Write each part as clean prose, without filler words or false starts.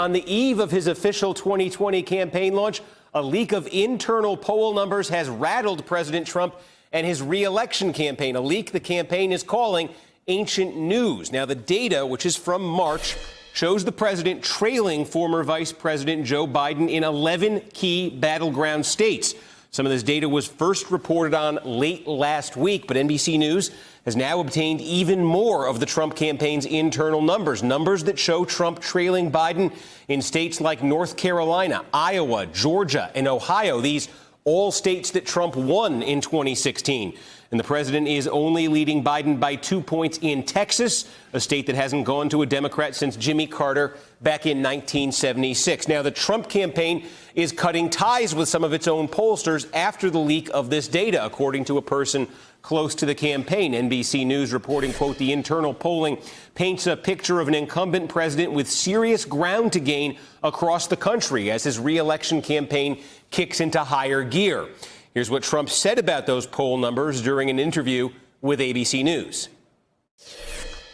on the eve of his official 2020 campaign launch, a leak of internal poll numbers has rattled President Trump and his re-election campaign, a leak the campaign is calling ancient news. Now, the data, which is from March, shows the president trailing former Vice President Joe Biden in 11 key battleground states. Some of this data was first reported on late last week, but NBC News has now obtained even more of the Trump campaign's internal numbers that show Trump trailing Biden in states like North Carolina, Iowa, Georgia, and Ohio. These all states that Trump won in 2016. And the president is only leading Biden by 2 points in Texas, a state that hasn't gone to a Democrat since Jimmy Carter back in 1976. Now, the Trump campaign is cutting ties with some of its own pollsters after the leak of this data, according to a person close to the campaign. NBC News reporting, quote, the internal polling paints a picture of an incumbent president with serious ground to gain across the country as his re-election campaign kicks into higher gear. Here's what Trump said about those poll numbers during an interview with ABC News.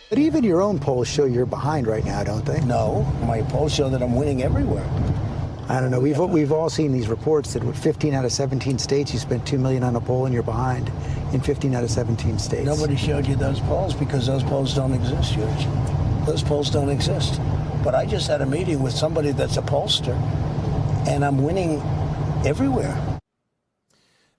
But even your own polls show you're behind right now, don't they? No, my polls show that I'm winning everywhere. I don't know. We've all seen these reports that with 15 out of 17 states, you spent $2 million on a poll and you're behind in 15 out of 17 states. Nobody showed you those polls because those polls don't exist, George. Those polls don't exist. But I just had a meeting with somebody that's a pollster, and I'm winning everywhere.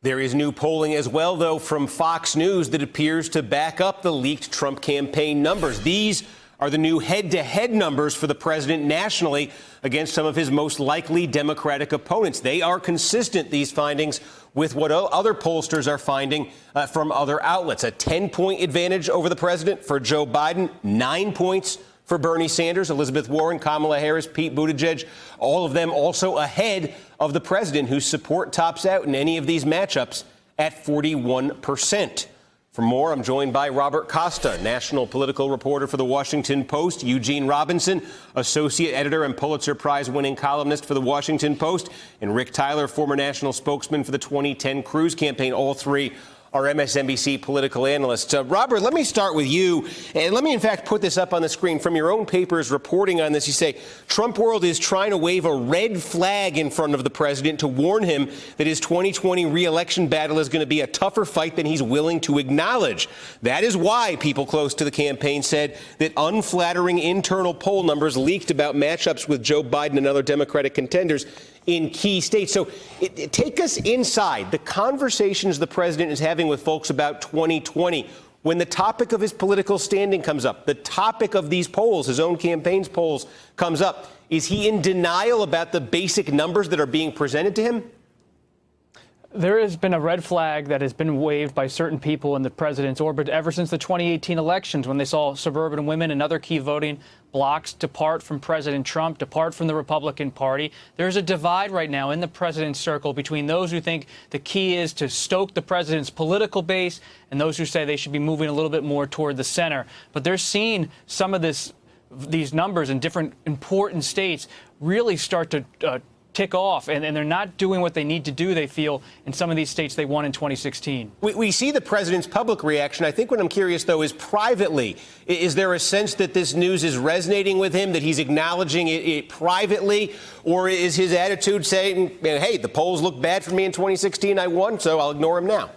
There is new polling as well, though, from Fox News that appears to back up the leaked Trump campaign numbers. These are the new head-to-head numbers for the president nationally against some of his most likely Democratic opponents. They are consistent, these findings, with what other pollsters are finding from other outlets. A 10-point advantage over the president for Joe Biden, 9 points for Bernie Sanders, Elizabeth Warren, Kamala Harris, Pete Buttigieg, all of them also ahead of the president, whose support tops out in any of these matchups at 41%. For more, I'm joined by Robert Costa, national political reporter for The Washington Post, Eugene Robinson, associate editor and Pulitzer Prize-winning columnist for The Washington Post, and Rick Tyler, former national spokesman for the 2010 Cruz campaign. All three are MSNBC political analysts. Robert, let me start with you, and let me, in fact, put this up on the screen. From your own papers reporting on this, you say Trump World is trying to wave a red flag in front of the president to warn him that his 2020 re-election battle is going to be a tougher fight than he's willing to acknowledge. That is why people close to the campaign said that unflattering internal poll numbers leaked about matchups with Joe Biden and other Democratic contenders in key states. So take us inside the conversations the president is having with folks about 2020. When the topic of his political standing comes up, the topic of these polls, his own campaign's polls, comes up, is he in denial about the basic numbers that are being presented to him? There has been a red flag that has been waved by certain people in the president's orbit ever since the 2018 elections, when they saw suburban women and other key voting blocs depart from President Trump, depart from the Republican Party. There's a divide right now in the president's circle between those who think the key is to stoke the president's political base and those who say they should be moving a little bit more toward the center. But they're seeing some of these numbers in different important states really start to tick off, and they're not doing what they need to do, they feel, in some of these states they won in 2016. We see the president's public reaction. I think what I'm curious, though, is privately. Is there a sense that this news is resonating with him, that he's acknowledging it privately, or is his attitude saying, hey, the polls look bad for me in 2016, I won, so I'll ignore him now?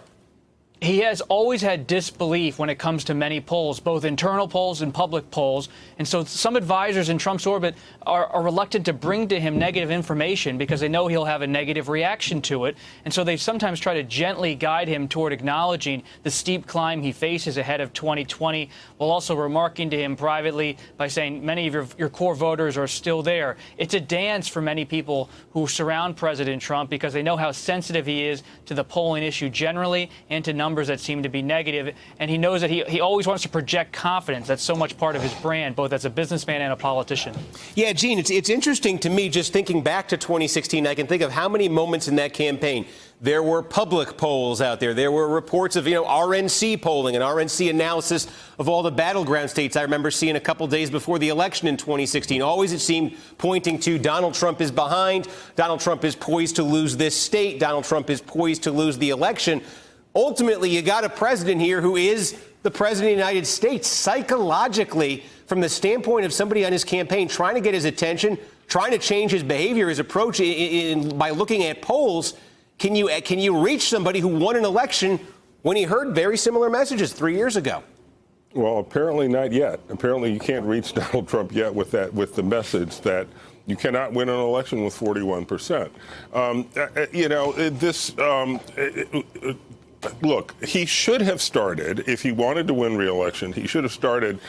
He has always had disbelief when it comes to many polls, both internal polls and public polls. And so some advisors in Trump's orbit are reluctant to bring to him negative information because they know he'll have a negative reaction to it. And so they sometimes try to gently guide him toward acknowledging the steep climb he faces ahead of 2020, while also remarking to him privately by saying many of your core voters are still there. It's a dance for many people who surround President Trump because they know how sensitive he is to the polling issue generally and to numbers that seem to be negative, and he knows that he always wants to project confidence. That's so much part of his brand, both as a businessman and a politician. Yeah, Gene, it's interesting to me, just thinking back to 2016, I can think of how many moments in that campaign there were public polls out there. There were reports of, RNC polling and RNC analysis of all the battleground states. I remember seeing a couple days before the election in 2016. Always, it seemed, pointing to Donald Trump is behind. Donald Trump is poised to lose this state. Donald Trump is poised to lose the election. Ultimately, you got a president here who is the president of the United States. Psychologically, from the standpoint of somebody on his campaign trying to get his attention, trying to change his behavior, his approach by looking at polls. Can you reach somebody who won an election when he heard very similar messages 3 years ago? Well, apparently not yet. Apparently you can't reach Donald Trump yet with the message that you cannot win an election with 41%. Look, he should have started, if he wanted to win re-election, he should have started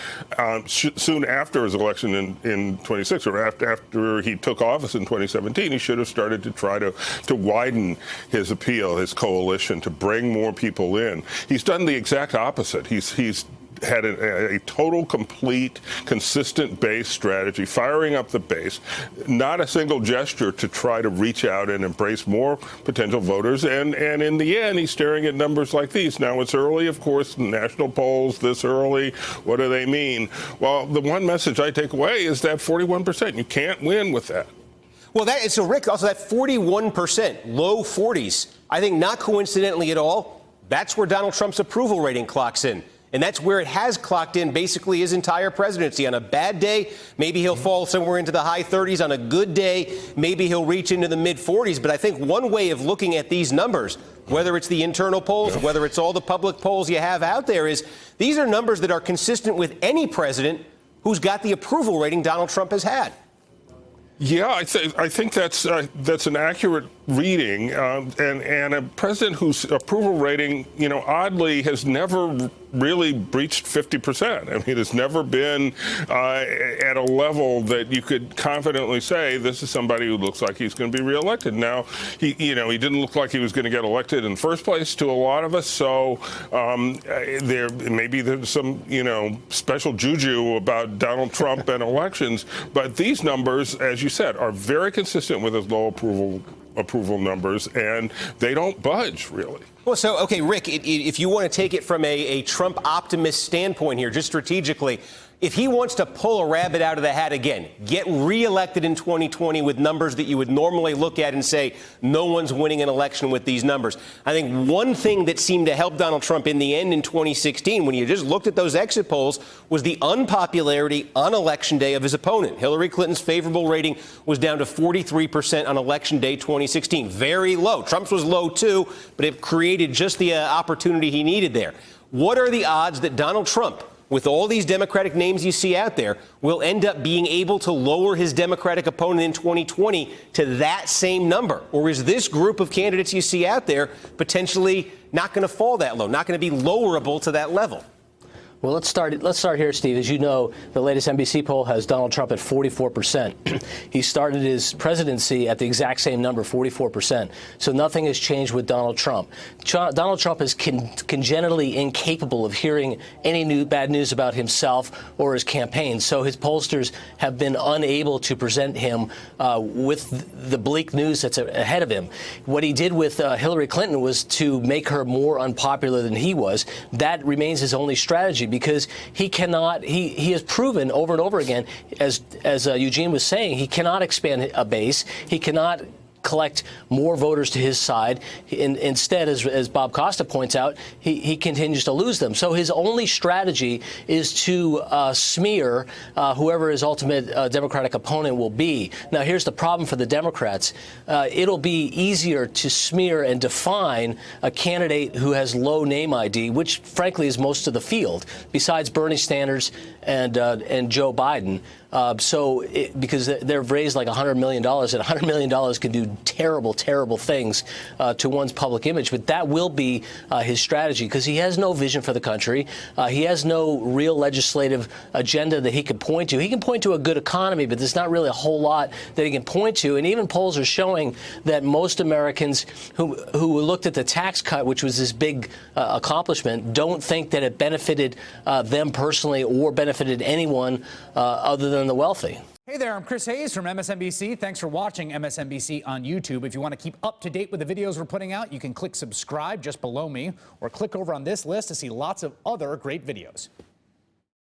soon after his election in 26, or after he took office in 2017. He should have started to try to widen his appeal, his coalition, to bring more people in. He's done the exact opposite. He's had a total, complete, consistent base strategy, firing up the base, not a single gesture to try to reach out and embrace more potential voters. And in the end, he's staring at numbers like these. Now, it's early, of course, national polls this early. What do they mean? Well, the one message I take away is that 41%. You can't win with that. Well, so Rick, also that 41%, low 40s, I think not coincidentally at all, that's where Donald Trump's approval rating clocks in. And that's where it has clocked in basically his entire presidency. On a bad day, maybe he'll fall somewhere into the high 30s. On a good day, maybe he'll reach into the mid 40s. But I think one way of looking at these numbers, whether it's the internal polls, whether it's all the public polls you have out there, is these are numbers that are consistent with any president who's got the approval rating Donald Trump has had. Yeah, I think that's an accurate reading, and a president whose approval rating, oddly, has never really breached 50%. I mean, it's never been at a level that you could confidently say this is somebody who looks like he's going to be reelected. Now, he didn't look like he was going to get elected in the first place to a lot of us. So maybe there's some special juju about Donald Trump and elections. But these numbers, as you said, are very consistent with his low approval numbers, and they don't budge, really. Well, so, okay, Rick, if you want to take it from a Trump optimist standpoint here, just strategically, if he wants to pull a rabbit out of the hat again, get reelected in 2020 with numbers that you would normally look at and say, no one's winning an election with these numbers. I think one thing that seemed to help Donald Trump in the end in 2016, when you just looked at those exit polls, was the unpopularity on Election Day of his opponent. Hillary Clinton's favorable rating was down to 43% on Election Day 2016. Very low. Trump's was low, too, but it created just the opportunity he needed there. What are the odds that Donald Trump, with all these Democratic names you see out there, will end up being able to lower his Democratic opponent in 2020 to that same number? Or is this group of candidates you see out there potentially not going to fall that low, not going to be lowerable to that level? Well, let's start here, Steve. As you know, the latest NBC poll has Donald Trump at 44%. He started his presidency at the exact same number, 44%. So nothing has changed with Donald Trump. Donald Trump is congenitally incapable of hearing any bad news about himself or his campaign. So his pollsters have been unable to present him with the bleak news that's ahead of him. What he did with Hillary Clinton was to make her more unpopular than he was. That remains his only strategy, because he cannot, he has proven over and over again, as Eugene was saying, he cannot expand a base. He cannot collect more voters to his side. Instead, as Bob Costa points out, he continues to lose them. So his only strategy is to smear whoever his ultimate Democratic opponent will be. Now, here's the problem for the Democrats. It'll be easier to smear and define a candidate who has low name ID, which, frankly, is most of the field, besides Bernie Sanders and Joe Biden. Because they've raised like $100 million, and $100 million can do terrible, terrible things to one's public image. But that will be his strategy, because he has no vision for the country. He has no real legislative agenda that he can point to. He can point to a good economy, but there's not really a whole lot that he can point to. And even polls are showing that most Americans who looked at the tax cut, which was this big accomplishment, don't think that it benefited them personally or benefited anyone other than the wealthy. Hey there, I'm Chris Hayes from MSNBC. Thanks for watching MSNBC on YouTube. If you want to keep up to date with the videos we're putting out, you can click subscribe just below me, or click over on this list to see lots of other great videos.